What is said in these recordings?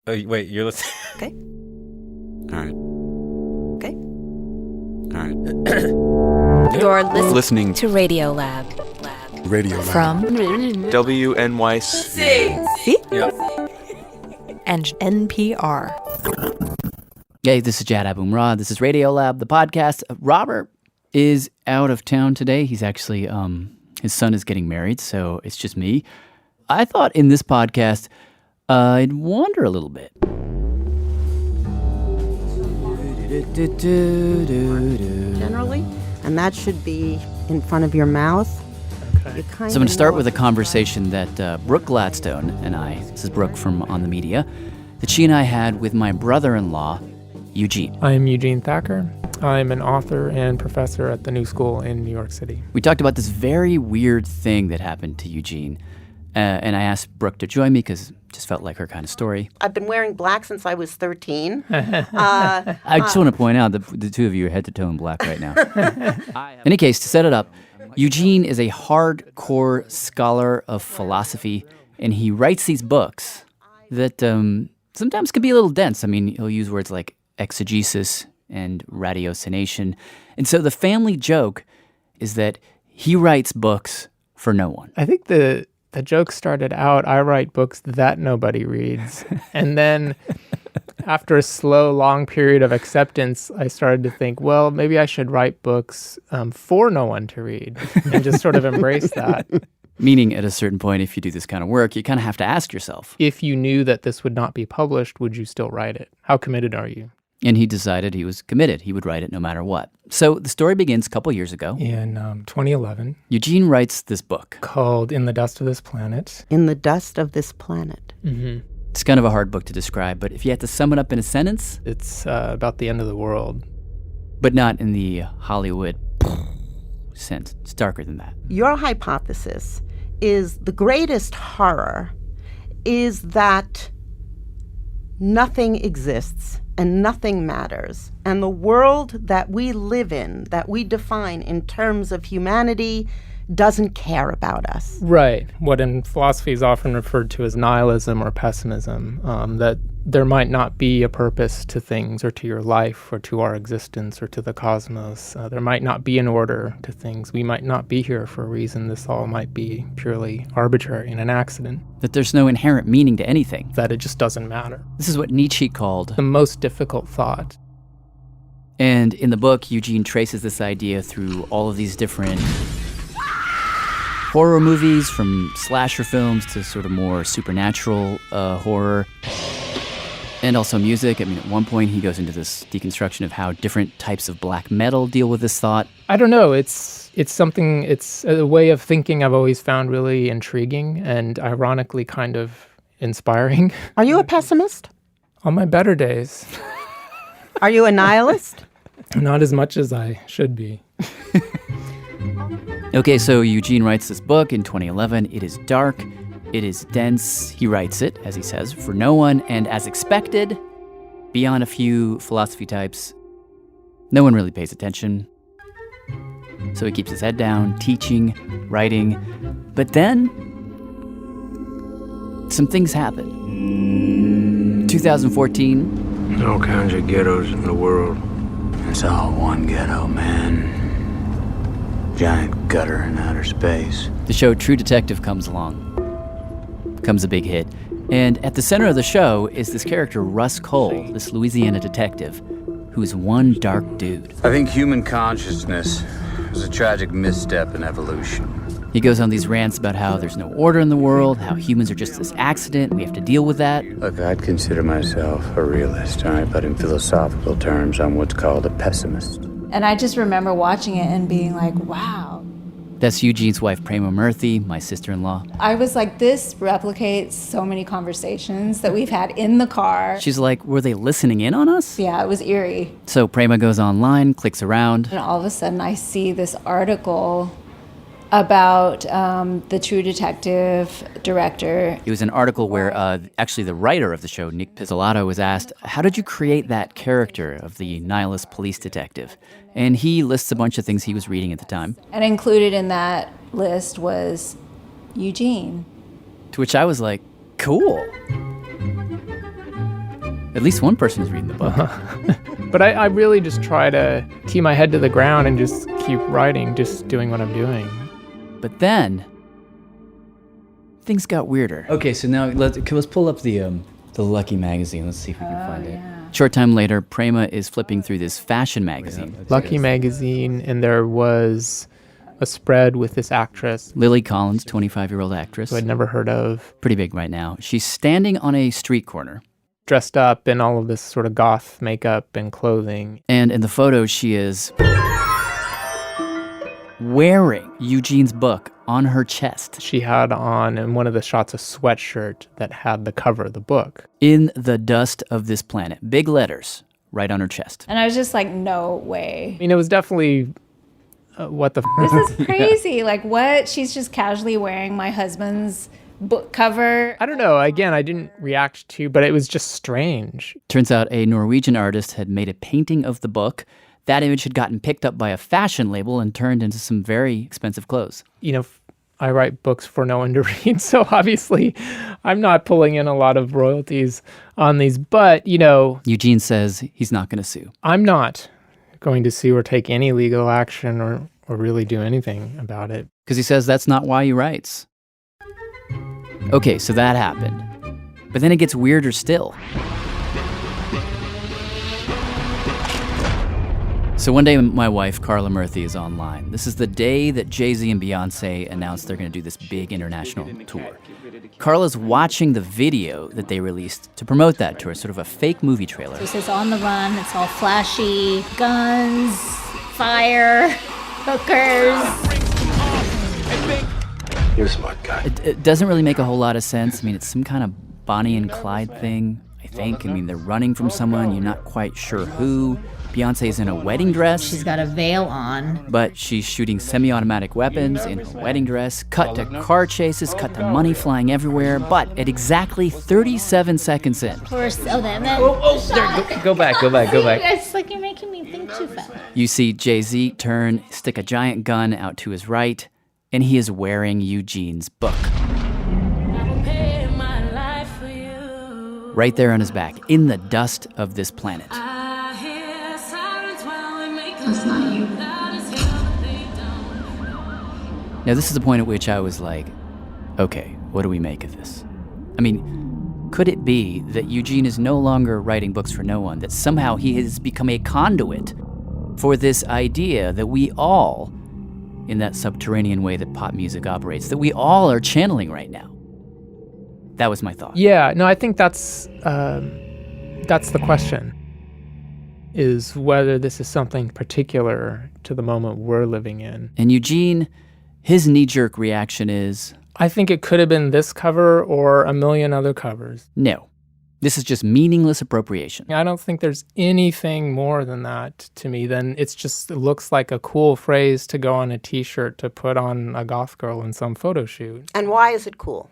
Oh, wait, you're listening? Okay. All right. Okay. All right. You're Listening to Radio Lab. Radio Lab. From WNYC. C Yeah. and NPR. Hey, this is Jad Abumrad. This is Radio Lab, the podcast. Robert is out of town today. He's actually, his son is getting married, so it's just me. I thought in this podcast, I'd wander a little bit. Generally, and that should be in front of your mouth. Okay. So I'm going to start with a conversation that Brooke Gladstone and I, this is Brooke from On the Media, that she and I had with my brother-in-law, Eugene. I'm Eugene Thacker. I'm an author and professor at the New School in New York City. We talked about this very weird thing that happened to Eugene, and I asked Brooke to join me because it just felt like her kind of story. I've been wearing black since I was 13. I just want to point out that the two of you are head to toe in black right now. In any case, to set it up, Eugene is a hardcore scholar of philosophy, and he writes these books that sometimes can be a little dense. I mean, he'll use words like exegesis and ratiocination. And so the family joke is that he writes books for no one. I think the joke started out, I write books that nobody reads. And then after a slow, long period of acceptance, I started to think, well, maybe I should write books for no one to read and just sort of embrace that. Meaning at a certain point, if you do this kind of work, you kind of have to ask yourself. If you knew that this would not be published, would you still write it? How committed are you? And he decided he was committed. He would write it no matter what. So the story begins a couple years ago. In 2011. Eugene writes this book. Called In the Dust of This Planet. In the Dust of This Planet. Mm-hmm. It's kind of a hard book to describe, but if you had to sum it up in a sentence... It's about the end of the world. But not in the Hollywood sense. It's darker than that. Your hypothesis is the greatest horror is that nothing exists and nothing matters. And the world that we live in, that we define in terms of humanity, doesn't care about us. Right. What in philosophy is often referred to as nihilism or pessimism, that there might not be a purpose to things or to your life or to our existence or to the cosmos. There might not be an order to things. We might not be here for a reason. This all might be purely arbitrary and an accident. That there's no inherent meaning to anything. That it just doesn't matter. This is what Nietzsche called the most difficult thought. And in the book, Eugene traces this idea through all of these different horror movies, from slasher films to sort of more supernatural horror, and also music. I mean, at one point he goes into this deconstruction of how different types of black metal deal with this thought. I don't know. It's a way of thinking I've always found really intriguing and ironically kind of inspiring. Are you a pessimist? On my better days. Are you a nihilist? Not as much as I should be. Okay, so Eugene writes this book in 2011. It is dark. It is dense. He writes it, as he says, for no one. And as expected, beyond a few philosophy types, no one really pays attention. So he keeps his head down, teaching, writing. But then, some things happen. 2014. There's all kinds of ghettos in the world. It's all one ghetto, man. Giant gutter in outer space. The show True Detective comes along. Becomes a big hit. And at the center of the show is this character, Russ Cole, this Louisiana detective, who's one dark dude. I think human consciousness is a tragic misstep in evolution. He goes on these rants about how there's no order in the world, how humans are just this accident, we have to deal with that. Look, I'd consider myself a realist, all right? But in philosophical terms, I'm what's called a pessimist. And I just remember watching it and being like, wow. That's Eugene's wife, Prema Murthy, my sister-in-law. I was like, this replicates so many conversations that we've had in the car. She's like, were they listening in on us? Yeah, it was eerie. So Prema goes online, clicks around. And all of a sudden I see this article about the True Detective director. It was an article where actually the writer of the show, Nick Pizzolatto, was asked, how did you create that character of the nihilist police detective? And he lists a bunch of things he was reading at the time. And included in that list was Eugene. To which I was like, cool. At least one person is reading the book. But I really just try to keep my head to the ground and just keep writing, just doing what I'm doing. But then, things got weirder. Okay, so now let's pull up the Lucky magazine. Let's see if we can find it. Short time later, Prema is flipping through this fashion magazine. Lucky magazine, and there was a spread with this actress. Lily Collins, 25-year-old actress. Who I'd never heard of. Pretty big right now. She's standing on a street corner. Dressed up in all of this sort of goth makeup and clothing. And in the photo, she is wearing Eugene's book on her chest. She had on, in one of the shots, a sweatshirt that had the cover of the book. In the dust of this planet. Big letters right on her chest. And I was just like, no way. I mean, it was definitely, what the This is crazy. Like, what? She's just casually wearing my husband's book cover. I don't know. Again, I didn't react to, but it was just strange. Turns out a Norwegian artist had made a painting of the book. That image had gotten picked up by a fashion label and turned into some very expensive clothes. You know, I write books for no one to read, so obviously I'm not pulling in a lot of royalties on these. But, you know... Eugene says he's not going to sue. I'm not going to sue or take any legal action or really do anything about it. Because he says that's not why he writes. Okay, so that happened. But then it gets weirder still. So one day my wife, Carla Murphy, is online. This is the day that Jay-Z and Beyonce announced they're going to do this big international tour. Carla's watching the video that they released to promote that tour, sort of a fake movie trailer. This is On the Run. It's all flashy, guns, fire, hookers. You're a smart guy. It doesn't really make a whole lot of sense. I mean, it's some kind of Bonnie and Clyde thing, I think. I mean, they're running from someone. You're not quite sure who. Beyonce's in a wedding dress. She's got a veil on. But she's shooting semi-automatic weapons in her wedding dress. Cut to car chases, cut to money flying everywhere. But at exactly 37 seconds in. Of course. Oh, that. Go back. It's like you're making me think too fast. You see Jay-Z turn, stick a giant gun out to his right, and he is wearing Eugene's book. Right there on his back, in the dust of this planet. That's not you. Now, this is the point at which I was like, okay, what do we make of this? I mean, could it be that Eugene is no longer writing books for no one, that somehow he has become a conduit for this idea that we all, in that subterranean way that pop music operates, that we all are channeling right now? That was my thought. Yeah, no, I think that's the question, is whether this is something particular to the moment we're living in. And Eugene, his knee-jerk reaction is... I think it could have been this cover or a million other covers. No. This is just meaningless appropriation. I don't think there's anything more than that to me. It looks like a cool phrase to go on a t-shirt to put on a goth girl in some photo shoot. And why is it cool?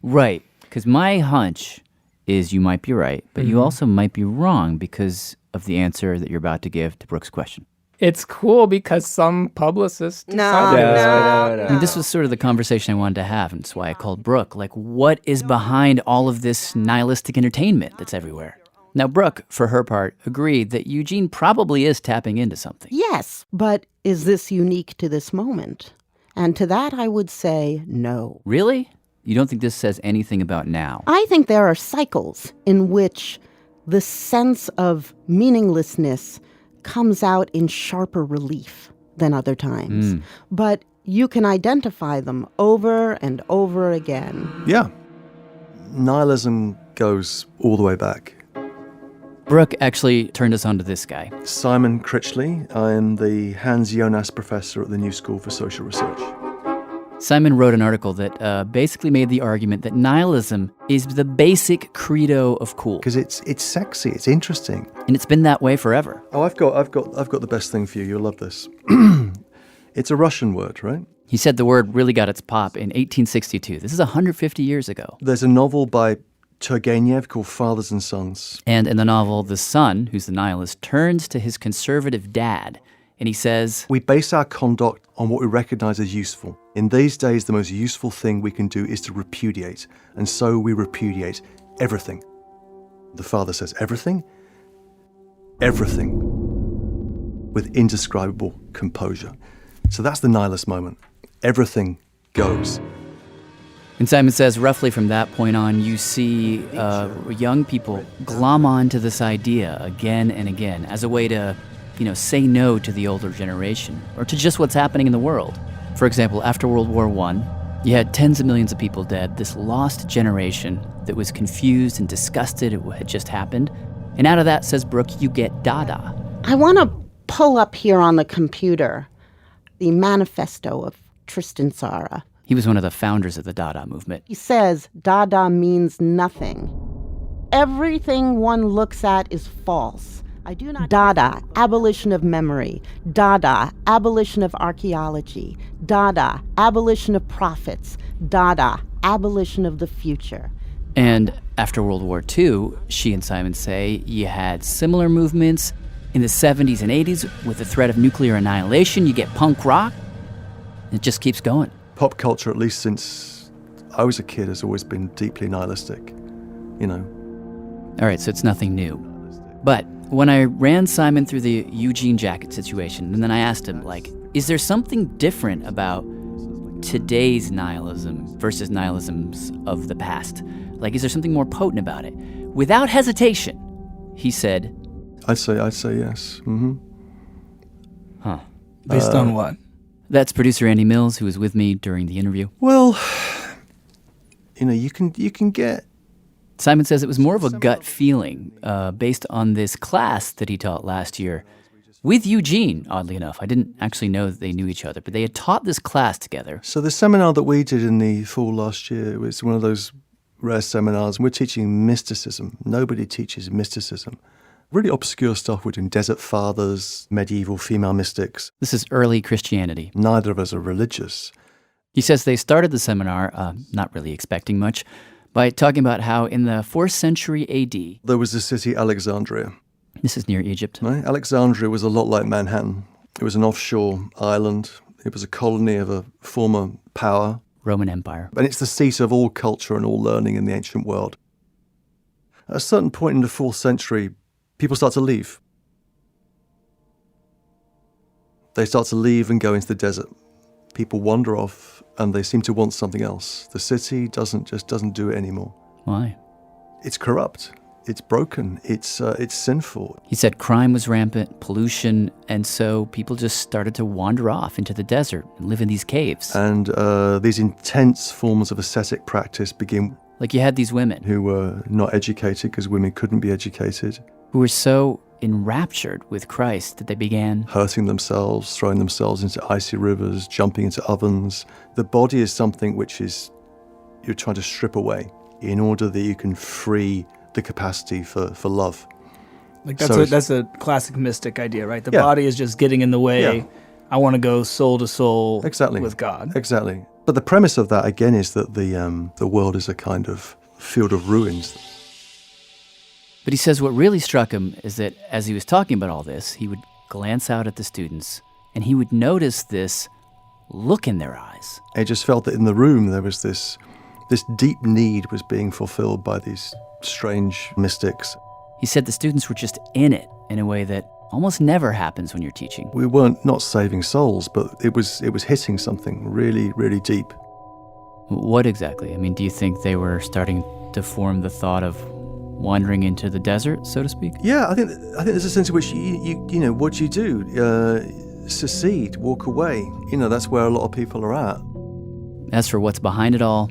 Right. Because my hunch is you might be right, but you also might be wrong because of the answer that you're about to give to Brooke's question. It's cool because some publicist No. I mean, this was sort of the conversation I wanted to have, and that's why I called Brooke. Like, what is behind all of this nihilistic entertainment that's everywhere? Now, Brooke, for her part, agreed that Eugene probably is tapping into something. Yes, but is this unique to this moment? And to that, I would say no. Really? You don't think this says anything about now? I think there are cycles in which the sense of meaninglessness comes out in sharper relief than other times. But you can identify them over and over again. Yeah. Nihilism goes all the way back. Brooke actually turned us on to this guy. Simon Critchley. I am the Hans Jonas Professor at the New School for Social Research. Simon wrote an article that basically made the argument that nihilism is the basic credo of cool. Because it's sexy, it's interesting. And it's been that way forever. Oh, I've got the best thing for you. You'll love this. It's a Russian word, right? He said the word really got its pop in 1862. This is 150 years ago. There's a novel by Turgenev called Fathers and Sons. And in the novel, the son, who's the nihilist, turns to his conservative dad, and he says, "We base our conduct on what we recognize as useful. In these days, the most useful thing we can do is to repudiate, and so we repudiate everything." The father says, everything, with indescribable composure. So that's the nihilist moment. Everything goes. And Simon says roughly from that point on, you see young people glom on to this idea again and again as a way to, say no to the older generation or to just what's happening in the world. For example, after World War I, you had tens of millions of people dead, this lost generation that was confused and disgusted at what had just happened. And out of that, says Brooke, you get Dada. I want to pull up here on the computer the manifesto of Tristan Tzara. He was one of the founders of the Dada movement. He says Dada means nothing. Everything one looks at is false. Dada, abolition of memory. Dada, abolition of archaeology. Dada, abolition of prophets. Dada, abolition of the future. And after World War II, she and Simon say you had similar movements in the 70s and 80s with the threat of nuclear annihilation. You get punk rock. It just keeps going. Pop culture, at least since I was a kid, has always been deeply nihilistic, All right, so it's nothing new. But when I ran Simon through the Eugene jacket situation, and then I asked him, is there something different about today's nihilism versus nihilisms of the past? Is there something more potent about it? Without hesitation, he said, I'd say yes. Mm-hmm. Huh. Based on what? That's producer Andy Mills, who was with me during the interview. Well, you can get... Simon says it was more of a gut feeling based on this class that he taught last year with Eugene, oddly enough. I didn't actually know that they knew each other, but they had taught this class together. So the seminar that we did in the fall last year was one of those rare seminars. We're teaching mysticism. Nobody teaches mysticism. Really obscure stuff. We're doing Desert Fathers, medieval female mystics. This is early Christianity. Neither of us are religious. He says they started the seminar, not really expecting much, by talking about how in the 4th century AD... there was the city Alexandria. This is near Egypt. Right? Alexandria was a lot like Manhattan. It was an offshore island. It was a colony of a former power. Roman Empire. And it's the seat of all culture and all learning in the ancient world. At a certain point in the 4th century, people start to leave. They start to leave and go into the desert. People wander off and they seem to want something else. The city doesn't do it anymore. Why? It's corrupt. It's broken. It's sinful. He said crime was rampant, pollution, and so people just started to wander off into the desert and live in these caves. And these intense forms of ascetic practice begin. Like you had these women. Who were not educated because women couldn't be educated. Who were so enraptured with Christ that they began hurting themselves, throwing themselves into icy rivers, jumping into ovens. The body is something which you're trying to strip away in order that you can free the capacity for love. That's a classic mystic idea, right? The body is just getting in the way. Yeah. I want to go soul to soul with God. Exactly. But the premise of that, again, is that the world is a kind of field of ruins. But he says what really struck him is that as he was talking about all this, he would glance out at the students and he would notice this look in their eyes. I just felt that in the room there was this deep need was being fulfilled by these strange mystics. He said the students were just in it in a way that almost never happens when you're teaching. We weren't not saving souls, but it was hitting something really, really deep. What exactly? I mean, do you think they were starting to form the thought of wandering into the desert, so to speak? Yeah, I think there's a sense in which you know what you do, secede, walk away. That's where a lot of people are at. As for what's behind it all,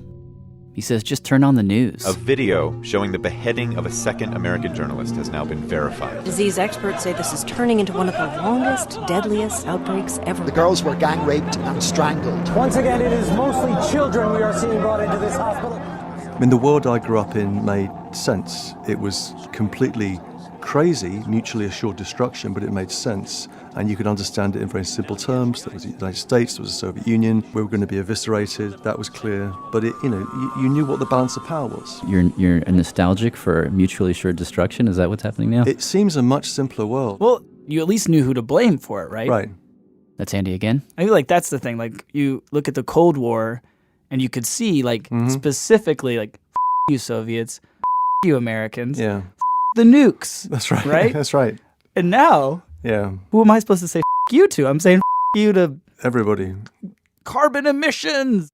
he says just turn on the news. A video showing the beheading of a second American journalist has now been verified. Disease experts say this is turning into one of the longest, deadliest outbreaks ever. The girls were gang raped and strangled. Once again, it is mostly children we are seeing brought into this hospital. I mean, the world I grew up in made sense. It was completely crazy, mutually assured destruction, but it made sense. And you could understand it in very simple terms. There was the United States, there was the Soviet Union. We were going to be eviscerated. That was clear. But you knew what the balance of power was. You're nostalgic for mutually assured destruction? Is that what's happening now? It seems a much simpler world. Well, you at least knew who to blame for it, right? Right. That's Andy again. I feel like that's the thing. Like, you look at the Cold War, and you could see, specifically, you Soviets, you Americans, the nukes. That's right. Right? That's right. And now, who am I supposed to say you to? I'm saying you to everybody. Carbon emissions.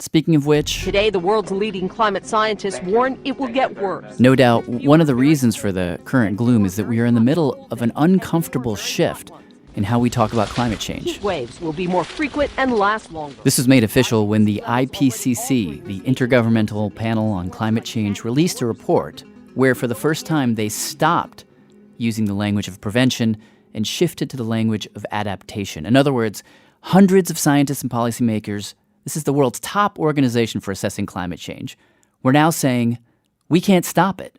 Speaking of which, today the world's leading climate scientists warn it will get worse. No doubt, one of the reasons for the current gloom is that we are in the middle of an uncomfortable shift in how we talk about climate change. Heat waves will be more frequent and last longer. This was made official when the IPCC, the Intergovernmental Panel on Climate Change, released a report where for the first time they stopped using the language of prevention and shifted to the language of adaptation. In other words, hundreds of scientists and policymakers, this is the world's top organization for assessing climate change, we're now saying we can't stop it.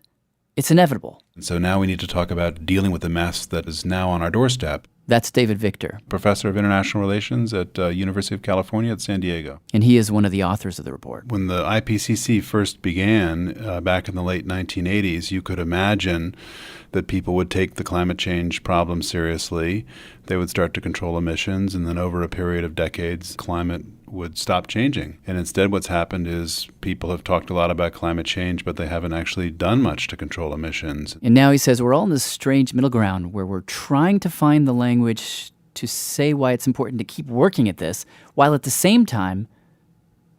It's inevitable. And so now we need to talk about dealing with the mess that is now on our doorstep. That's David Victor, professor of international relations at University of California at San Diego. And he is one of the authors of the report. When the IPCC first began back in the late 1980s, you could imagine that people would take the climate change problem seriously. They would start to control emissions, and then over a period of decades, climate would stop changing. And instead what's happened is people have talked a lot about climate change, but they haven't actually done much to control emissions. And now he says we're all in this strange middle ground where we're trying to find the language to say why it's important to keep working at this, while at the same time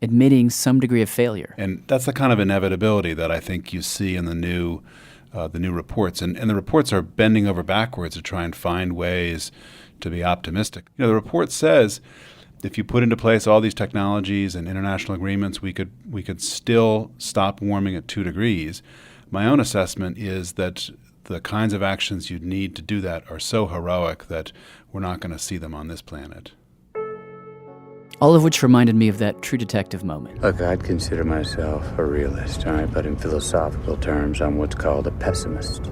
admitting some degree of failure. And that's the kind of inevitability that I think you see in the new reports. And the reports are bending over backwards to try and find ways to be optimistic. You know, the report says if you put into place all these technologies and international agreements, we could still stop warming at 2 degrees. My own assessment is that the kinds of actions you'd need to do that are so heroic that we're not going to see them on this planet. All of which reminded me of that True Detective moment. Look, I'd consider myself a realist, all right? But in philosophical terms, I'm what's called a pessimist.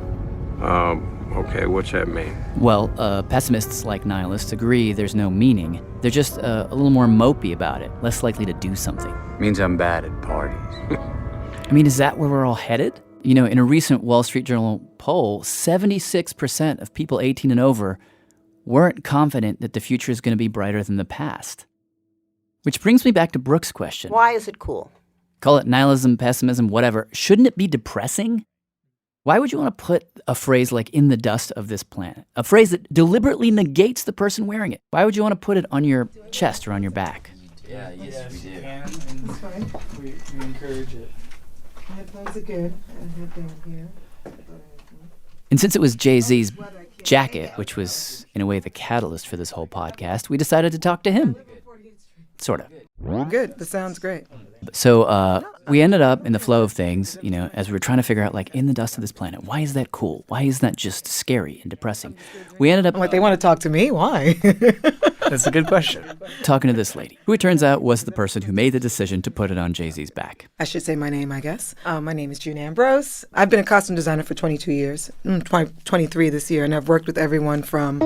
Okay, what's that mean? Well, pessimists like nihilists agree there's no meaning. They're just a little more mopey about it, less likely to do something. Means I'm bad at parties. I mean, is that where we're all headed? You know, in a recent Wall Street Journal poll, 76% of people 18 and over weren't confident that the future is going to be brighter than the past. Which brings me back to Brooke's question. Why is it cool? Call it nihilism, pessimism, whatever. Shouldn't it be depressing? Why would you want to put a phrase like "in the dust of this planet"? A phrase that deliberately negates the person wearing it. Why would you want to put it on your chest or on your back? Yeah, yes, we do. That's right. We encourage it. Headphones are good. Headband here. And since it was Jay-Z's jacket, which was, in a way, the catalyst for this whole podcast, we decided to talk to him. Sort of. Good. That sounds great. So we ended up in the flow of things, you know, as we were trying to figure out, like, in the dust of this planet, why is that cool? Why is that just scary and depressing? We ended up... Like, they want to talk to me? Why? That's a good question. Talking to this lady, who it turns out was the person who made the decision to put it on Jay-Z's back. I should say my name, I guess. My name is June Ambrose. I've been a costume designer for 22 years, 23 this year, and I've worked with everyone from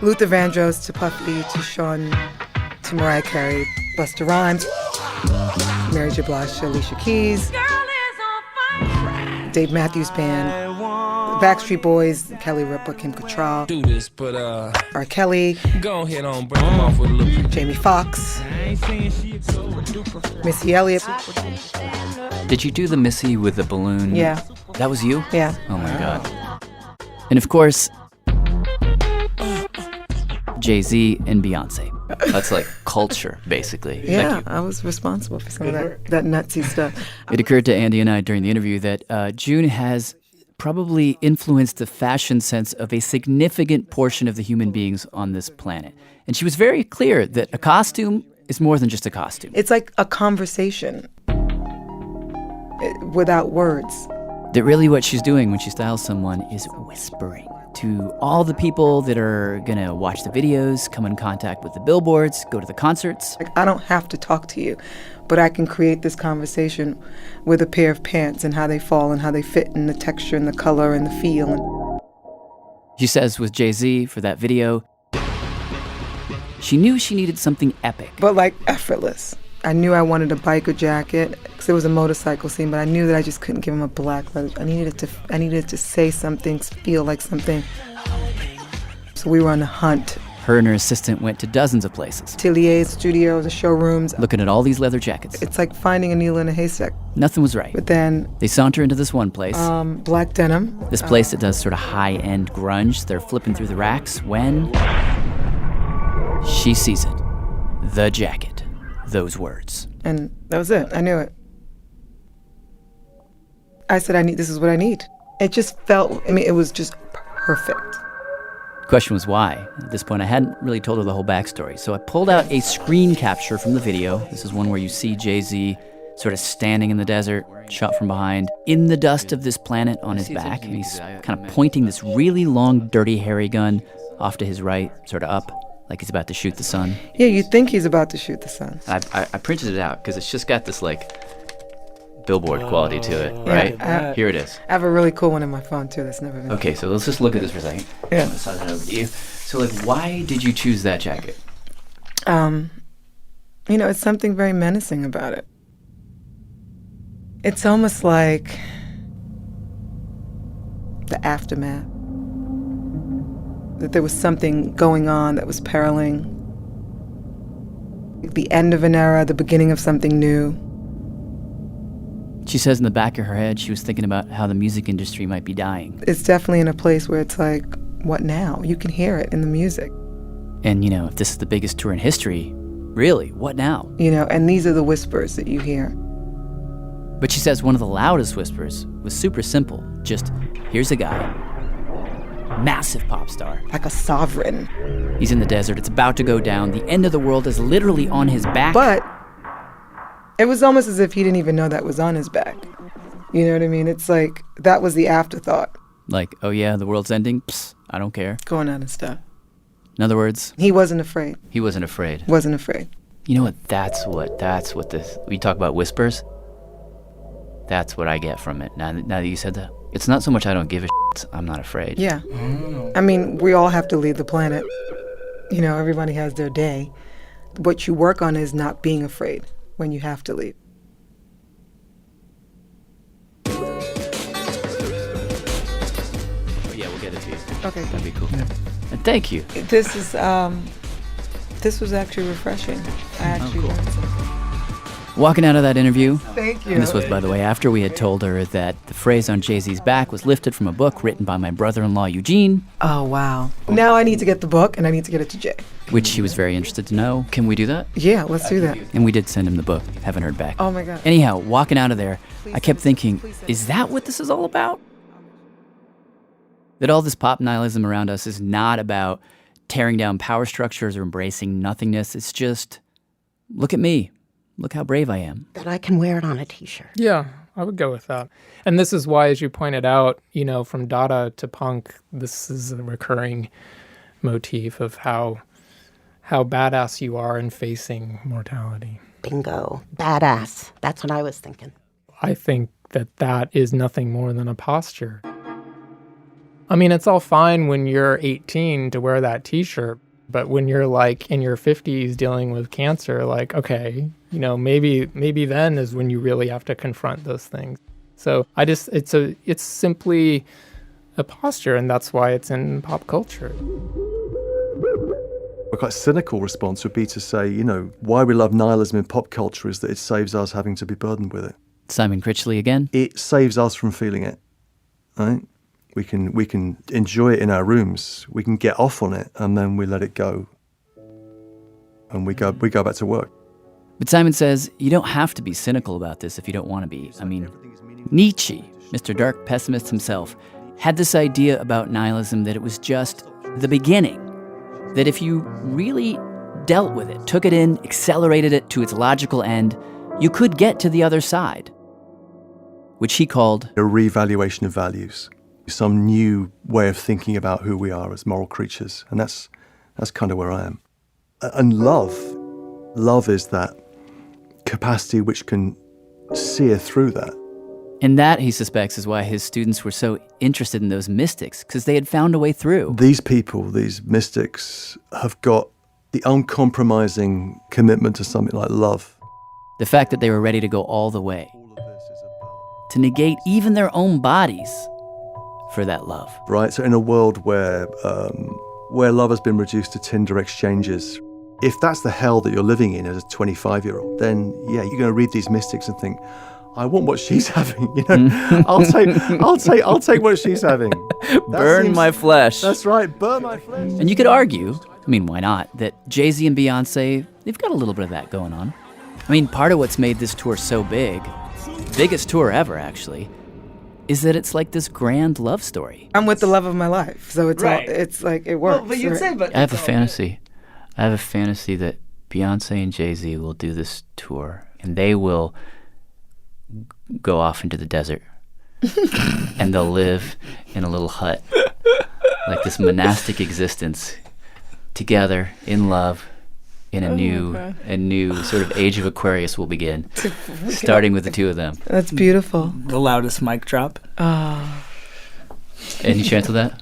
Luther Vandross to Puffy to Sean to Mariah Carey, Busta Rhymes, Mary J. Blige to Alicia Keys, Dave Matthews Band, Backstreet Boys, Kelly Ripa, Kim Cattrall, R. Kelly, go ahead on, bring them off with a little Jamie Foxx, Missy Elliott. Did you do the Missy with the balloon? Yeah. That was you? Yeah. Oh my God. And of course, Jay-Z and Beyonce. That's like culture, basically. Yeah, I was responsible for some of that nutsy stuff. It occurred to Andy and I during the interview that June has probably influenced the fashion sense of a significant portion of the human beings on this planet. And she was very clear that a costume is more than just a costume. It's like a conversation without words. That really what she's doing when she styles someone is whispering to all the people that are going to watch the videos, come in contact with the billboards, go to the concerts. Like, I don't have to talk to you, but I can create this conversation with a pair of pants and how they fall and how they fit and the texture and the color and the feel. She says with Jay-Z for that video, she knew she needed something epic. But like effortless. I knew I wanted a biker jacket because it was a motorcycle scene, but I knew that I just couldn't give him a black leather. I needed it to say something, feel like something. So we were on a hunt Her and her assistant went to dozens of places, Ateliers, studios, showrooms. looking at all these leather jackets. It's like finding a needle in a haystack. Nothing was right. But then They saunter into this one place. black denim. This place that does sort of high-end grunge. They're flipping through the racks when she sees it. The jacket. Those words. And that was it. I knew it. I said, this is what I need. It just felt, it was just perfect. The question was why. At this point, I hadn't really told her the whole backstory. So I pulled out a screen capture from the video. This is one where you see Jay-Z sort of standing in the desert, shot from behind, in the dust of this planet on his back. And he's kind of pointing this really long, dirty, hairy gun off to his right, sort of up, like he's about to shoot the sun. Yeah, you think he's about to shoot the sun. I printed it out because it's just got this, billboard quality to it, right? Here it is. I have a really cool one in my phone, too, that's never been... Okay, so let's just look at this for a second. Yeah. I'll slide that over to you. So, why did you choose that jacket? It's something very menacing about it. It's almost like the aftermath. That there was something going on that was periling. The end of an era, the beginning of something new. She says in the back of her head she was thinking about how the music industry might be dying. It's definitely in a place where it's like, what now? You can hear it in the music. And, if this is the biggest tour in history, really, what now? And these are the whispers that you hear. But she says one of the loudest whispers was super simple. Just, here's a guy, massive pop star. Like a sovereign. He's in the desert, it's about to go down, the end of the world is literally on his back. But it was almost as if he didn't even know that was on his back. You know what I mean? It's like, that was the afterthought. Like, oh yeah, the world's ending? Psst, I don't care. Going on and stuff. In other words... He wasn't afraid. He wasn't afraid. Wasn't afraid. You know what? That's what this... We talk about whispers. That's what I get from it. Now that you said that. It's not so much I don't give a shit, I'm not afraid. Yeah. We all have to leave the planet. Everybody has their day. What you work on is not being afraid when you have to leave. Oh, yeah, we'll get it to you. Okay. That'd be cool. Yeah. And thank you. This was actually refreshing. I actually learned something. Walking out of that interview. Thank you. And this was, by the way, after we had told her that the phrase on Jay-Z's back was lifted from a book written by my brother-in-law, Eugene. Oh, wow. Now I need to get the book, and I need to get it to Jay. Which he was very interested to know. Can we do that? Yeah, let's do that. And we did send him the book. Haven't heard back. Oh, my God. Anyhow, walking out of there, I kept thinking, is that what this is all about? That all this pop nihilism around us is not about tearing down power structures or embracing nothingness. It's just, look at me. Look how brave I am. That I can wear it on a T-shirt. Yeah, I would go with that. And this is why, as you pointed out, from Dada to punk, this is a recurring motif of how badass you are in facing mortality. Bingo. Badass. That's what I was thinking. I think that is nothing more than a posture. It's all fine when you're 18 to wear that T-shirt, but when you're in your 50s dealing with cancer, okay, maybe then is when you really have to confront those things. So it's simply a posture, and that's why it's in pop culture. A quite cynical response would be to say, why we love nihilism in pop culture is that it saves us having to be burdened with it. Simon Critchley again. It saves us from feeling it, right? We can enjoy it in our rooms. We can get off on it, and then we let it go. And we go back to work. But Simon says you don't have to be cynical about this if you don't want to be. Nietzsche, Mr. Dark Pessimist himself, had this idea about nihilism that it was just the beginning. That if you really dealt with it, took it in, accelerated it to its logical end, you could get to the other side. Which he called a reevaluation of values. Some new way of thinking about who we are as moral creatures. And that's kind of where I am. And love is that capacity which can sear through that. And that, he suspects, is why his students were so interested in those mystics, because they had found a way through. These people, these mystics, have got the uncompromising commitment to something like love. The fact that they were ready to go all the way. To negate even their own bodies for that love. Right, so in a world where where love has been reduced to Tinder exchanges. If that's the hell that you're living in as a 25-year-old, then yeah, you're going to read these mystics and think, I want what she's having. I'll take what she's having. Burn my flesh. That's right, burn my flesh. And you could argue, I mean, why not, that Jay-Z and Beyonce, they've got a little bit of that going on. I mean, part of what's made this tour so big, biggest tour ever, actually, is that it's like this grand love story. I'm with the love of my life, so it's Right. it's like it works. Well, but you'd say, but I have a fantasy. I have a fantasy that Beyonce and Jay-Z will do this tour, and they will go off into the desert, and they'll live in a little hut, like this monastic existence, together in love, in a new sort of age of Aquarius will begin, starting with the two of them. That's beautiful. The loudest mic drop. Any chance of that?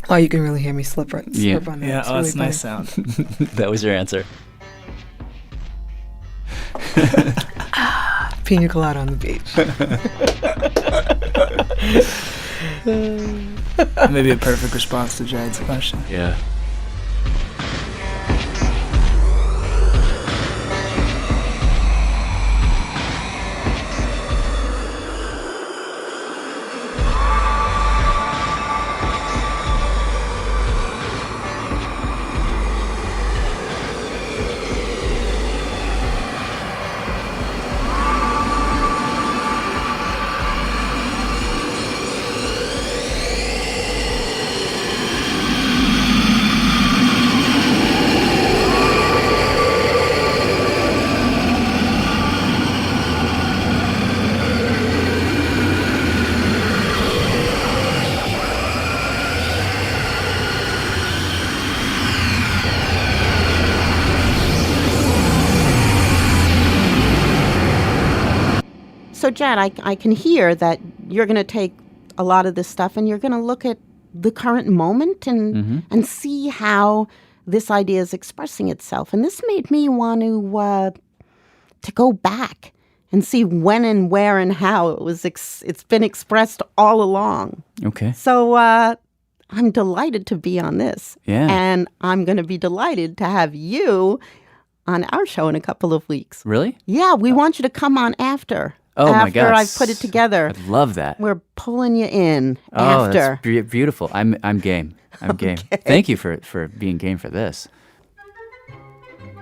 Oh, you can really hear me slip on that. Yeah, It's oh, really that's a nice funny. sound. That was your answer. Pina colada on the beach. Maybe a perfect response to Jared's question. Yeah. So, Jad, I can hear that you're going to take a lot of this stuff and you're going to look at the current moment and see how this idea is expressing itself. And this made me want to go back and see when and where and how it's been expressed all along. Okay. So I'm delighted to be on this. Yeah. And I'm going to be delighted to have you on our show in a couple of weeks. Really? Yeah, we want you to come on after. Oh, my God. After I've put it together. I'd love that. We're pulling you in Oh, after. that's beautiful. I'm game. I'm game. Thank you for being game for this.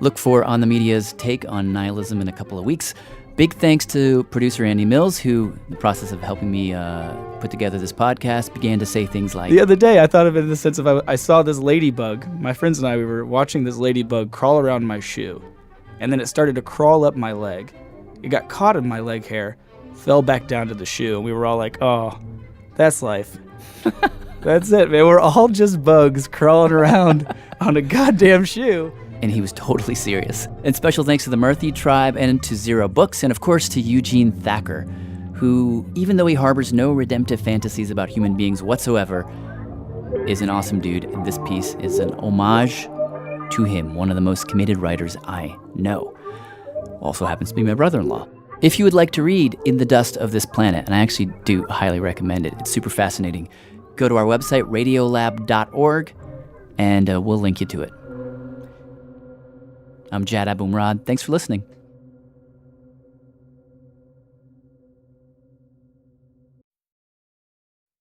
Look for On the Media's take on nihilism in a couple of weeks. Big thanks to producer Andy Mills, who, in the process of helping me put together this podcast, began to say things like... The other day, I thought of it in the sense of I saw this ladybug. My friends and I, we were watching this ladybug crawl around my shoe. And then it started to crawl up my leg. It got caught in my leg hair, fell back down to the shoe, and we were all like, oh, that's life. That's it, man. We're all just bugs crawling around on a goddamn shoe. And he was totally serious. And special thanks to the Murphy Tribe and to Zero Books, and of course to Eugene Thacker, who, even though he harbors no redemptive fantasies about human beings whatsoever, is an awesome dude. And this piece is an homage to him, one of the most committed writers I know. Also happens to be my brother-in-law. If you would like to read In the Dust of This Planet, and I actually do highly recommend it, it's super fascinating, go to our website, radiolab.org, and we'll link you to it. I'm Jad Abumrad. Thanks for listening.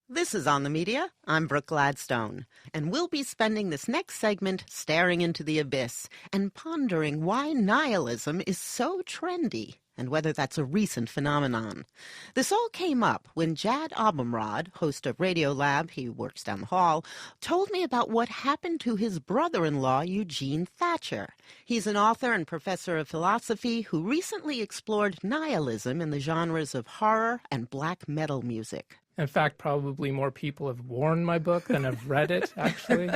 This is On the Media. I'm Brooke Gladstone, and we'll be spending this next segment staring into the abyss and pondering why nihilism is so trendy and whether that's a recent phenomenon. This all came up when Jad Abumrad, host of Radio Lab, he works down the hall, told me about what happened to his brother-in-law, Eugene Thacker. He's an author and professor of philosophy who recently explored nihilism in the genres of horror and black metal music. In fact, probably more people have worn my book than have read it, actually.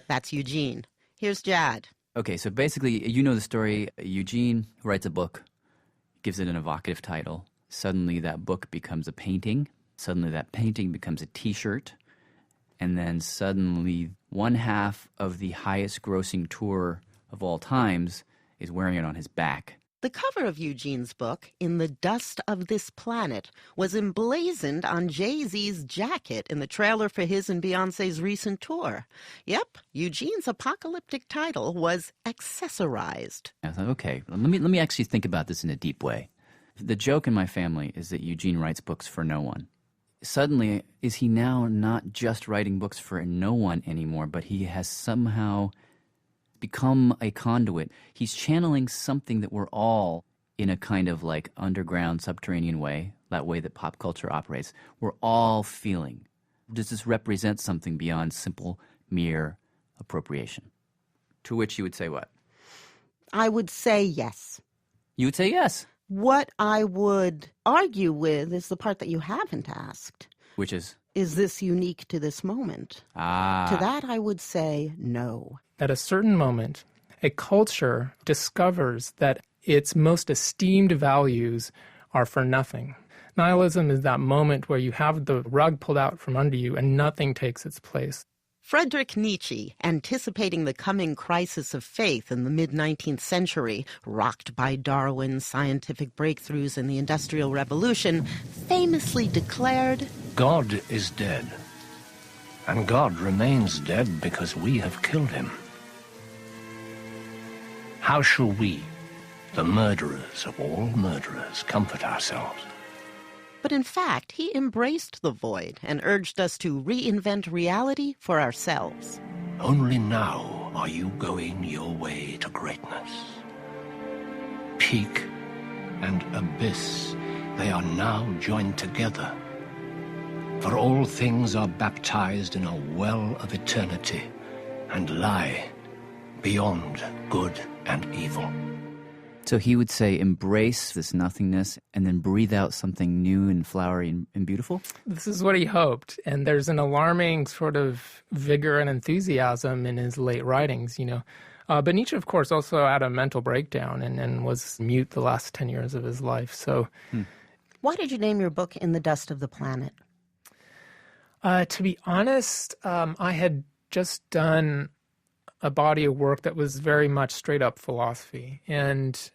That's Eugene. Here's Jad. Okay, so basically, you know the story. Eugene writes a book, gives it an evocative title. Suddenly that book becomes a painting. Suddenly that painting becomes a T-shirt. And then suddenly one half of the highest grossing tour of all times is wearing it on his back. The cover of Eugene's book, In the Dust of This Planet, was emblazoned on Jay-Z's jacket in the trailer for his and Beyonce's recent tour. Yep, Eugene's apocalyptic title was accessorized. I thought, okay, let me actually think about this in a deep way. The joke in my family is that Eugene writes books for no one. Suddenly, is he now not just writing books for no one anymore, but he has somehow become a conduit. He's channeling something that we're all, in a kind of like underground, subterranean way, that way that pop culture operates, we're all feeling. Does this represent something beyond simple, mere appropriation? To which you would say what? I would say yes. You would say yes. What I would argue with is the part that you haven't asked. Which is? Is this unique to this moment? To that I would say no. At a certain moment, a culture discovers that its most esteemed values are for nothing. Nihilism is that moment where you have the rug pulled out from under you and nothing takes its place. Friedrich Nietzsche, anticipating the coming crisis of faith in the mid-19th century, rocked by Darwin's scientific breakthroughs in the Industrial Revolution, famously declared, God is dead, and God remains dead because we have killed him. How shall we, the murderers of all murderers, comfort ourselves? But in fact, he embraced the void and urged us to reinvent reality for ourselves. Only now are you going your way to greatness. Peak and abyss, they are now joined together. For all things are baptized in a well of eternity and lie beyond good and evil. So he would say, embrace this nothingness and then breathe out something new and flowery and beautiful? This is what he hoped. And there's an alarming sort of vigor and enthusiasm in his late writings, But Nietzsche, of course, also had a mental breakdown and was mute the last 10 years of his life. So, Why did you name your book In the Dust of the Planet? To be honest, I had just done a body of work that was very much straight up philosophy. And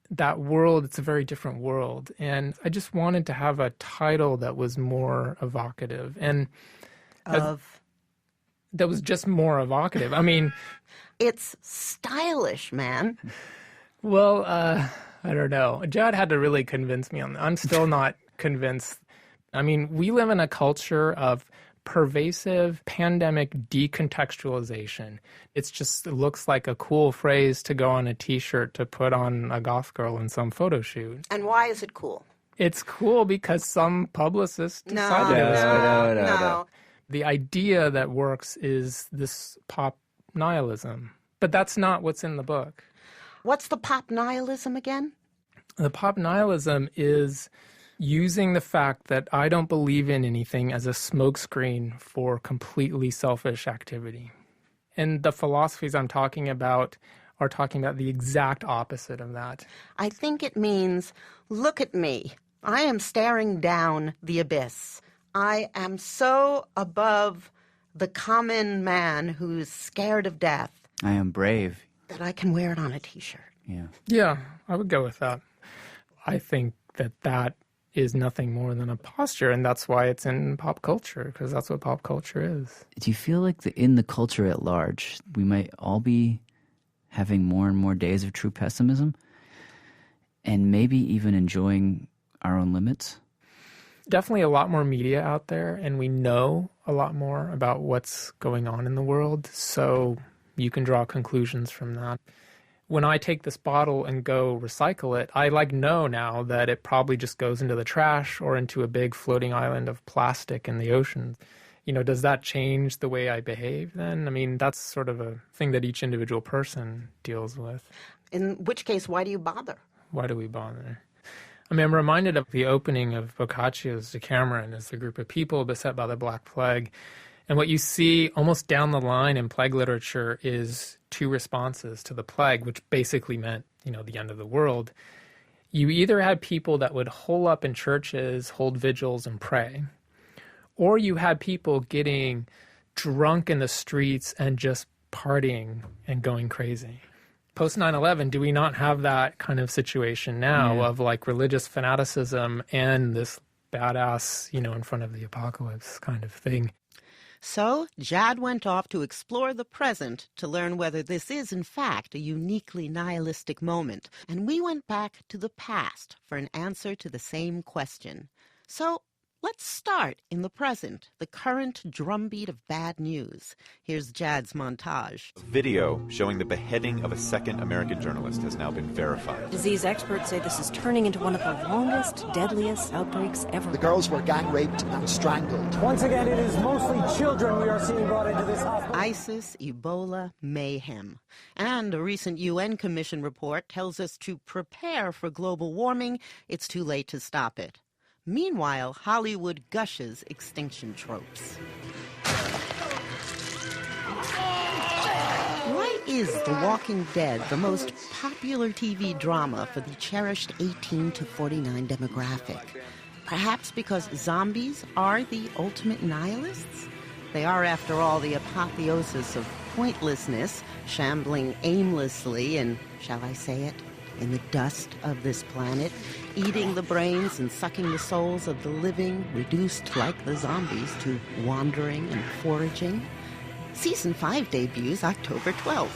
that world, it's a very different world. And I just wanted to have a title that was more evocative. And that was just more evocative. I mean, it's stylish, man. Well, I don't know. Jad had to really convince me on that. I'm still not convinced. I mean, we live in a culture of pervasive pandemic decontextualization. It looks like a cool phrase to go on a t-shirt to put on a goth girl in some photo shoot. And why is it cool? It's cool because some publicist decided it was cool. No. The idea that works is this pop nihilism. But that's not what's in the book. What's the pop nihilism again? The pop nihilism is using the fact that I don't believe in anything as a smokescreen for completely selfish activity. And the philosophies I'm talking about are talking about the exact opposite of that. I think it means, look at me. I am staring down the abyss. I am so above the common man who's scared of death. I am brave. That I can wear it on a t-shirt. Yeah, I would go with that. I think that is nothing more than a posture, and that's why it's in pop culture, because that's what pop culture is. Do you feel like in the culture at large, we might all be having more and more days of true pessimism and maybe even enjoying our own limits? Definitely a lot more media out there, and we know a lot more about what's going on in the world, so you can draw conclusions from that. When I take this bottle and go recycle it, I know now that it probably just goes into the trash or into a big floating island of plastic in the ocean. Does that change the way I behave then? I mean, that's sort of a thing that each individual person deals with. In which case, why do you bother? Why do we bother? I mean, I'm reminded of the opening of Boccaccio's Decameron as a group of people beset by the Black Plague. And what you see almost down the line in plague literature is two responses to the plague, which basically meant, the end of the world. You either had people that would hole up in churches, hold vigils, and pray, or you had people getting drunk in the streets and just partying and going crazy. post 9/11, do we not have that kind of situation now of like religious fanaticism and this badass, in front of the apocalypse kind of thing? So Jad went off to explore the present to learn whether this is, in fact, a uniquely nihilistic moment. And we went back to the past for an answer to the same question. So let's start in the present, the current drumbeat of bad news. Here's Jad's montage. Video showing the beheading of a second American journalist has now been verified. Disease experts say this is turning into one of the longest, deadliest outbreaks ever. The girls were gang raped and strangled. Once again, it is mostly children we are seeing brought into this hospital. ISIS, Ebola, mayhem. And a recent UN Commission report tells us to prepare for global warming. It's too late to stop it. Meanwhile, Hollywood gushes extinction tropes. Why is The Walking Dead the most popular TV drama for the cherished 18 to 49 demographic? Perhaps because zombies are the ultimate nihilists? They are, after all, the apotheosis of pointlessness, shambling aimlessly in, shall I say it, in the dust of this planet, eating the brains and sucking the souls of the living, reduced like the zombies to wandering and foraging. Season 5 debuts October 12th.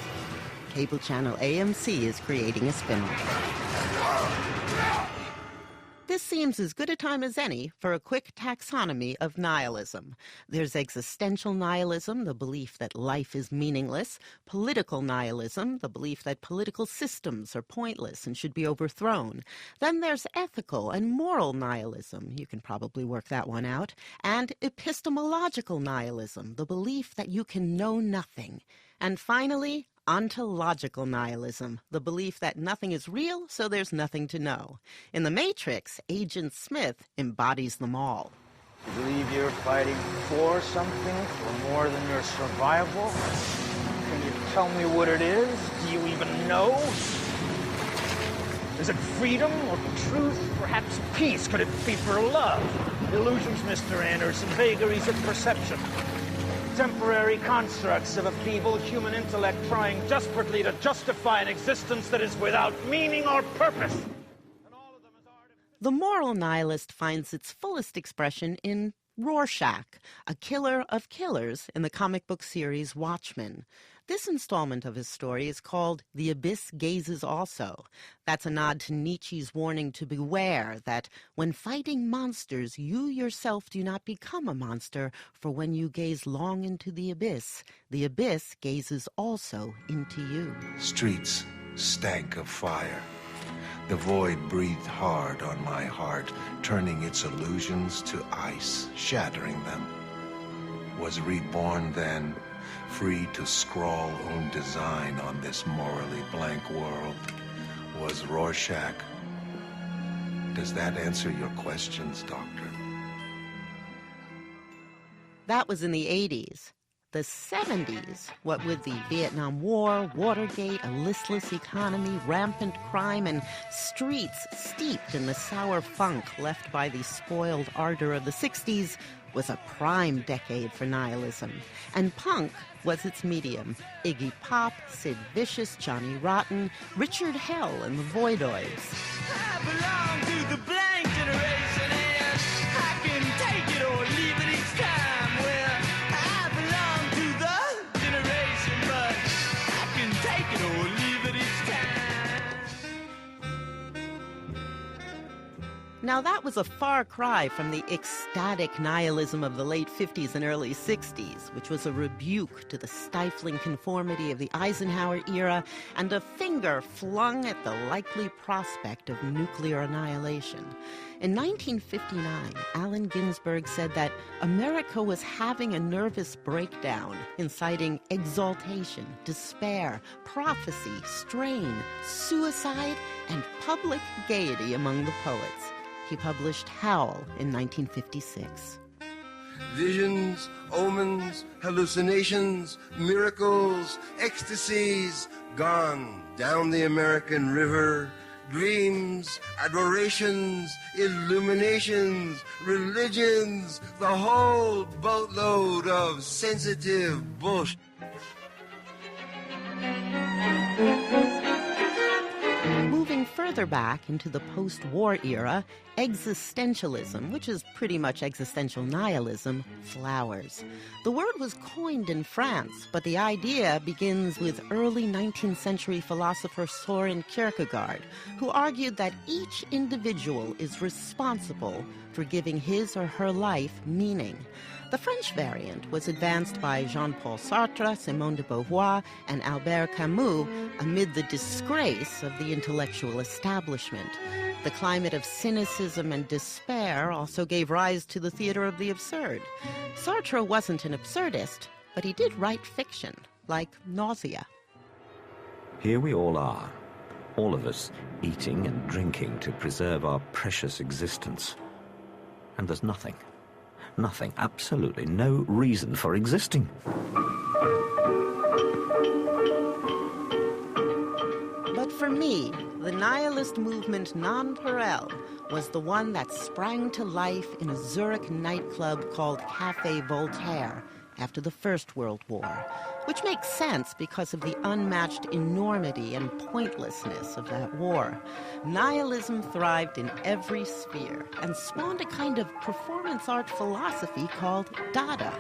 Cable channel AMC is creating a spin-off. This seems as good a time as any for a quick taxonomy of nihilism. There's existential nihilism, the belief that life is meaningless; political nihilism, the belief that political systems are pointless and should be overthrown. Then there's ethical and moral nihilism, you can probably work that one out; and epistemological nihilism, the belief that you can know nothing. And finally, ontological nihilism, the belief that nothing is real, so there's nothing to know. In The Matrix, Agent Smith embodies them all. You believe you're fighting for something, for more than your survival? Can you tell me what it is? Do you even know? Is it freedom or truth? Perhaps peace? Could it be for love? Illusions, Mr. Anderson, vagaries of perception. Temporary constructs of a feeble human intellect trying desperately to justify an existence that is without meaning or purpose. The moral nihilist finds its fullest expression in Rorschach, a killer of killers in the comic book series Watchmen. This installment of his story is called The Abyss Gazes Also. That's a nod to Nietzsche's warning to beware that when fighting monsters, you yourself do not become a monster, for when you gaze long into the abyss gazes also into you. Streets stank of fire. The void breathed hard on my heart, turning its illusions to ice, shattering them. Was reborn then, free to scrawl own design on this morally blank world. Was Rorschach. Does that answer your questions, Doctor? That was in the 80s. The 70s, what with the Vietnam War, Watergate, a listless economy, rampant crime, and streets steeped in the sour funk left by the spoiled ardor of the 60s, was a prime decade for nihilism. And punk was its medium. Iggy Pop, Sid Vicious, Johnny Rotten, Richard Hell, and the Voidoids. I belong to the blank generation, and I can take it or leave it each time. Well, I belong to the generation, but I can take it or leave it each time. Now that was a far cry from the ecstatic nihilism of the late 50s and early 60s, which was a rebuke to the stifling conformity of the Eisenhower era and a finger flung at the likely prospect of nuclear annihilation. In 1959, Allen Ginsberg said that America was having a nervous breakdown, inciting exaltation, despair, prophecy, strain, suicide, and public gaiety among the poets. He published Howl in 1956. Visions, omens, hallucinations, miracles, ecstasies, gone down the American river. Dreams, adorations, illuminations, religions, the whole boatload of sensitive bullshit. moving further back into the post-war era, existentialism, which is pretty much existential nihilism, flowers. The word was coined in France, but the idea begins with early 19th century philosopher Soren Kierkegaard, who argued that each individual is responsible for giving his or her life meaning. The French variant was advanced by Jean-Paul Sartre, Simone de Beauvoir, and Albert Camus amid the disgrace of the intellectual establishment. The climate of cynicism and despair also gave rise to the theater of the absurd. Sartre wasn't an absurdist, but he did write fiction, like Nausea. Here we all are, all of us eating and drinking to preserve our precious existence. And there's nothing, absolutely no reason for existing. But for me, the nihilist movement nonpareil was the one that sprang to life in a Zurich nightclub called Café Voltaire after the First World War, which makes sense because of the unmatched enormity and pointlessness of that war. Nihilism thrived in every sphere and spawned a kind of performance art philosophy called Dada.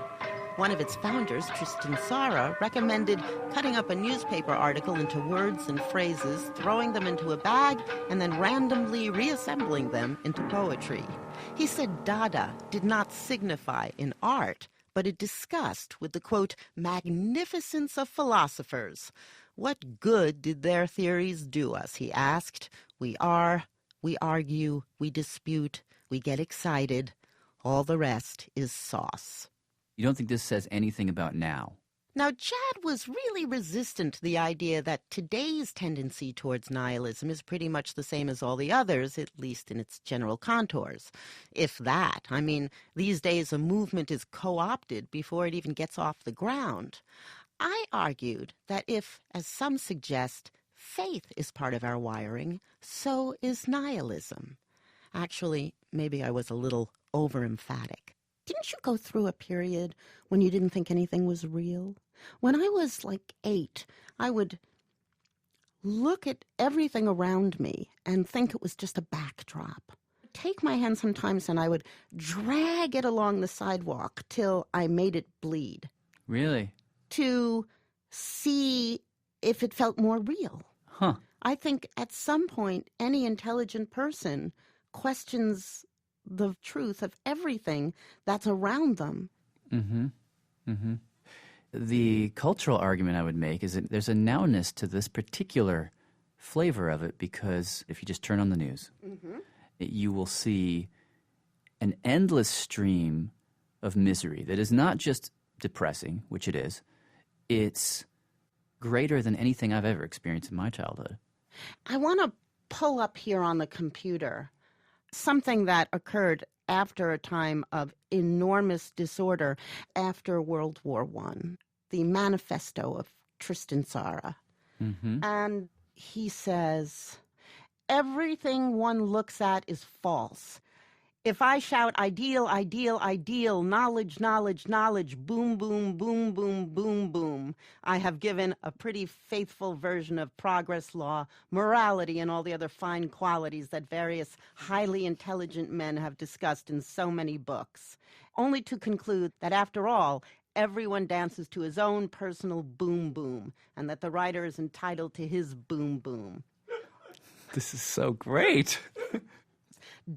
One of its founders, Tristan Tzara, recommended cutting up a newspaper article into words and phrases, throwing them into a bag, and then randomly reassembling them into poetry. He said Dada did not signify in art, but it discussed with the, quote, magnificence of philosophers. What good did their theories do us, he asked. We argue, we dispute, we get excited. All the rest is sauce. You don't think this says anything about now? Now, Chad was really resistant to the idea that today's tendency towards nihilism is pretty much the same as all the others, at least in its general contours. If that. I mean, these days a movement is co-opted before it even gets off the ground. I argued that if, as some suggest, faith is part of our wiring, so is nihilism. Actually, maybe I was a little over-emphatic. Didn't you go through a period when you didn't think anything was real? When I was like 8, I would look at everything around me and think it was just a backdrop. Take my hand sometimes and I would drag it along the sidewalk till I made it bleed. Really? To see if it felt more real. Huh. I think at some point any intelligent person questions the truth of everything that's around them. Mm-hmm. Mm-hmm. The cultural argument I would make is that there's a nowness to this particular flavor of it because if you just turn on the news, you will see an endless stream of misery that is not just depressing, which it is, it's greater than anything I've ever experienced in my childhood. I want to pull up here on the computer something that occurred after a time of enormous disorder after World War I, the manifesto of Tristan Tzara. And he says, everything one looks at is false. If I shout ideal, ideal, ideal, knowledge, knowledge, knowledge, boom, boom, boom, boom, boom, boom, I have given a pretty faithful version of progress law, morality, and all the other fine qualities that various highly intelligent men have discussed in so many books, only to conclude that after all, everyone dances to his own personal boom boom, and that the writer is entitled to his boom boom. This is so great.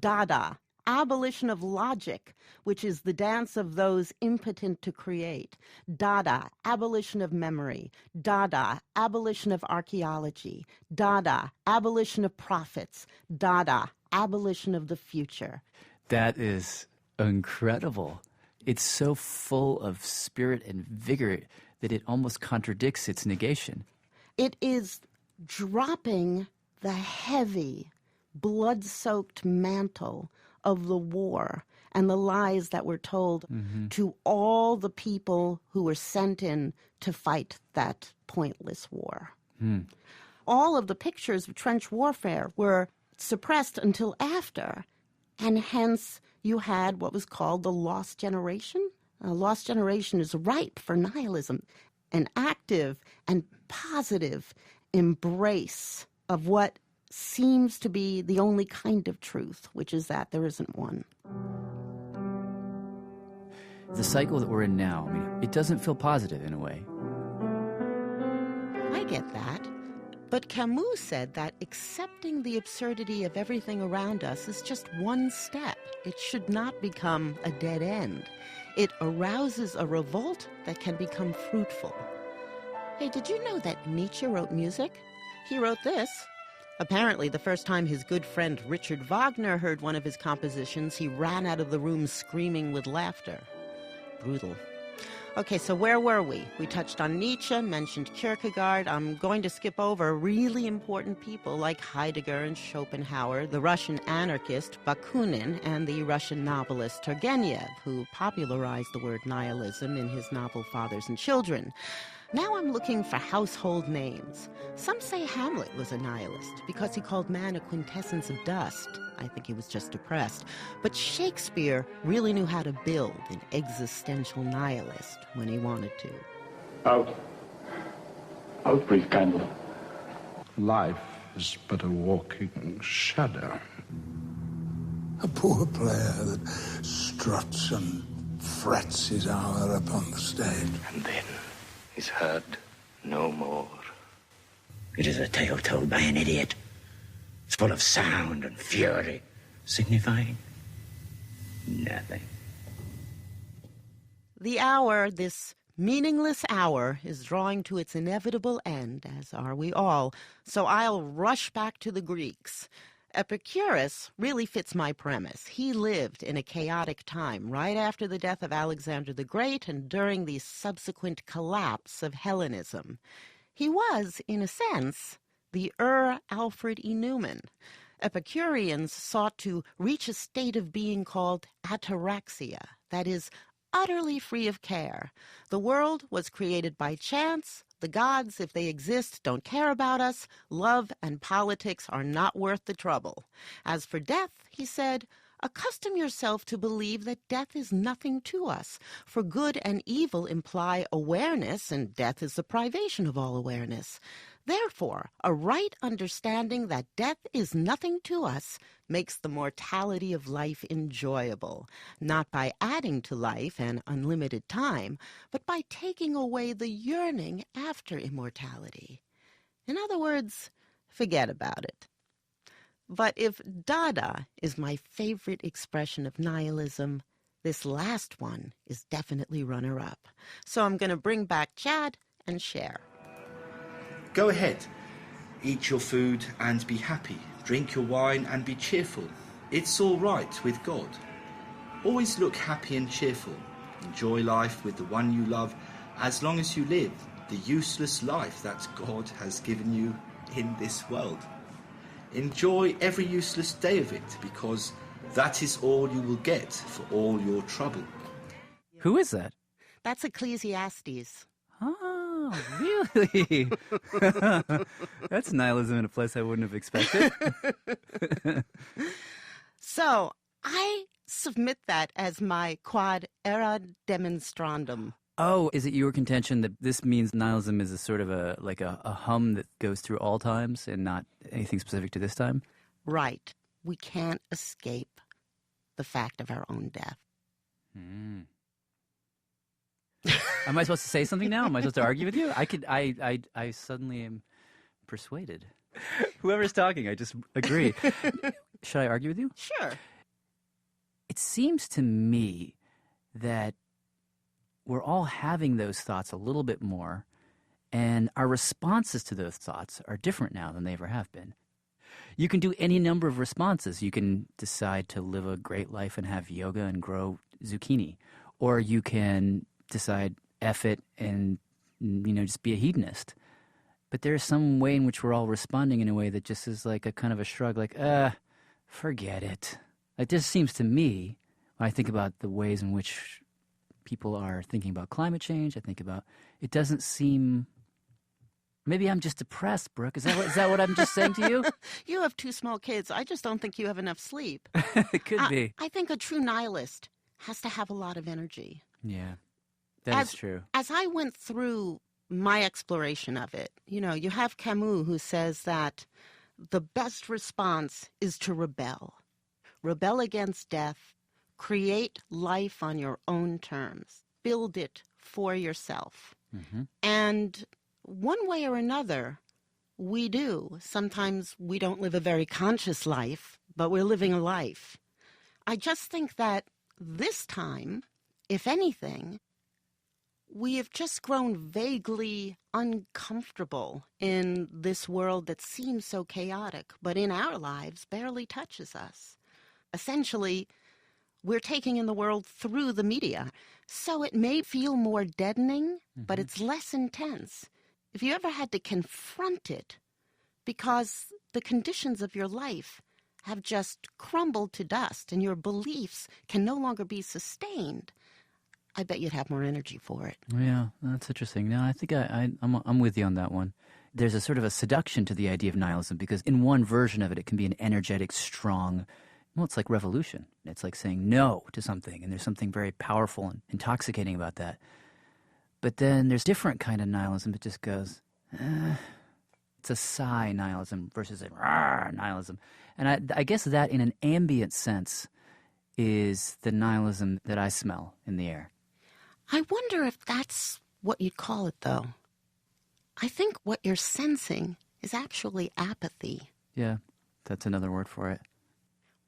Dada. Abolition of logic, which is the dance of those impotent to create. Dada, abolition of memory. Dada, abolition of archaeology. Dada, abolition of prophets. Dada, abolition of the future. That is incredible. It's so full of spirit and vigor that it almost contradicts its negation. It is dropping the heavy, blood-soaked mantle of the war and the lies that were told to all the people who were sent in to fight that pointless war. All of the pictures of trench warfare were suppressed until after, and hence you had what was called the lost generation. A lost generation is ripe for nihilism, an active and positive embrace of what seems to be the only kind of truth, which is that there isn't one. The cycle that we're in now, I mean, it doesn't feel positive in a way. I get that. But Camus said that accepting the absurdity of everything around us is just one step. It should not become a dead end. It arouses a revolt that can become fruitful. Hey, did you know that Nietzsche wrote music? He wrote this. Apparently, the first time his good friend Richard Wagner heard one of his compositions, he ran out of the room screaming with laughter. Brutal. Okay, so where were we? We touched on Nietzsche, mentioned Kierkegaard. I'm going to skip over really important people like Heidegger and Schopenhauer, the Russian anarchist Bakunin, and the Russian novelist Turgenev, who popularized the word nihilism in his novel Fathers and Children. Now I'm looking for household names. Some say Hamlet was a nihilist because he called man a quintessence of dust. I think he was just depressed. But Shakespeare really knew how to build an existential nihilist when he wanted to. Out. Out, brief candle. Life is but a walking shadow. A poor player that struts and frets his hour upon the stage. And then is heard no more. It is a tale told by an idiot. It's full of sound and fury, signifying nothing. The hour, this meaningless hour, is drawing to its inevitable end, as are we all. So I'll rush back to the Greeks. Epicurus really fits my premise. He lived in a chaotic time, right after the death of Alexander the Great and during the subsequent collapse of Hellenism. He was, in a sense, the Alfred E. Neumann. Epicureans sought to reach a state of being called ataraxia, that is, utterly free of care. The world was created by chance. The gods, if they exist, don't care about us. Love and politics are not worth the trouble. As for death, he said, accustom yourself to believe that death is nothing to us. For good and evil imply awareness, and death is the privation of all awareness. Therefore, a right understanding that death is nothing to us makes the mortality of life enjoyable, not by adding to life an unlimited time, but by taking away the yearning after immortality. In other words, forget about it. But if Dada is my favorite expression of nihilism, this last one is definitely runner-up. So I'm going to bring back Chad and share. Go ahead. Eat your food and be happy. Drink your wine and be cheerful. It's all right with God. Always look happy and cheerful. Enjoy life with the one you love as long as you live the useless life that God has given you in this world. Enjoy every useless day of it because that is all you will get for all your trouble. Who is that? That's Ecclesiastes. Oh, really? That's nihilism in a place I wouldn't have expected. So, I submit that as my quad era demonstrandum. Oh, is it your contention that this means nihilism is a sort of a hum that goes through all times and not anything specific to this time? Right. We can't escape the fact of our own death. Am I supposed to say something now? Am I supposed to argue with you? I suddenly am persuaded. Whoever's talking, I just agree. Should I argue with you? Sure. It seems to me that we're all having those thoughts a little bit more, and our responses to those thoughts are different now than they ever have been. You can do any number of responses. You can decide to live a great life and have yoga and grow zucchini. Or you can decide, F it, and just be a hedonist. But there's some way in which we're all responding in a way that just is like a kind of a shrug, like, forget it. Like, this seems to me, when I think about the ways in which people are thinking about climate change, I think about, it doesn't seem, maybe I'm just depressed, Brooke. Is that what I'm just saying to you? You have 2 small kids. I just don't think you have enough sleep. It could be. I think a true nihilist has to have a lot of energy. Yeah, that is true. As I went through my exploration of it, you have Camus who says that the best response is to rebel. Rebel against death. Create life on your own terms. Build it for yourself. And one way or another, we do. Sometimes we don't live a very conscious life, but we're living a life. I just think that this time, if anything, we have just grown vaguely uncomfortable in this world that seems so chaotic, but in our lives barely touches us. Essentially, we're taking in the world through the media. So it may feel more deadening, but it's less intense. If you ever had to confront it, because the conditions of your life have just crumbled to dust and your beliefs can no longer be sustained, I bet you'd have more energy for it. Yeah, that's interesting. No, I think I'm with you on that one. There's a sort of a seduction to the idea of nihilism because in one version of it, it can be an energetic, strong, well, it's like revolution. It's like saying no to something, and there's something very powerful and intoxicating about that. But then there's different kind of nihilism that just goes, it's a sigh nihilism versus a rah nihilism. And I guess that in an ambient sense is the nihilism that I smell in the air. I wonder if that's what you'd call it, though. I think what you're sensing is actually apathy. Yeah, that's another word for it.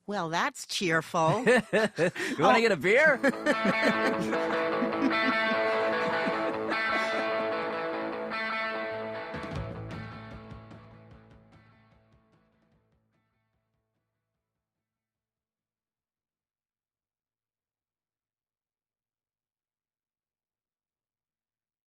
Well, that's cheerful. You want to get a beer?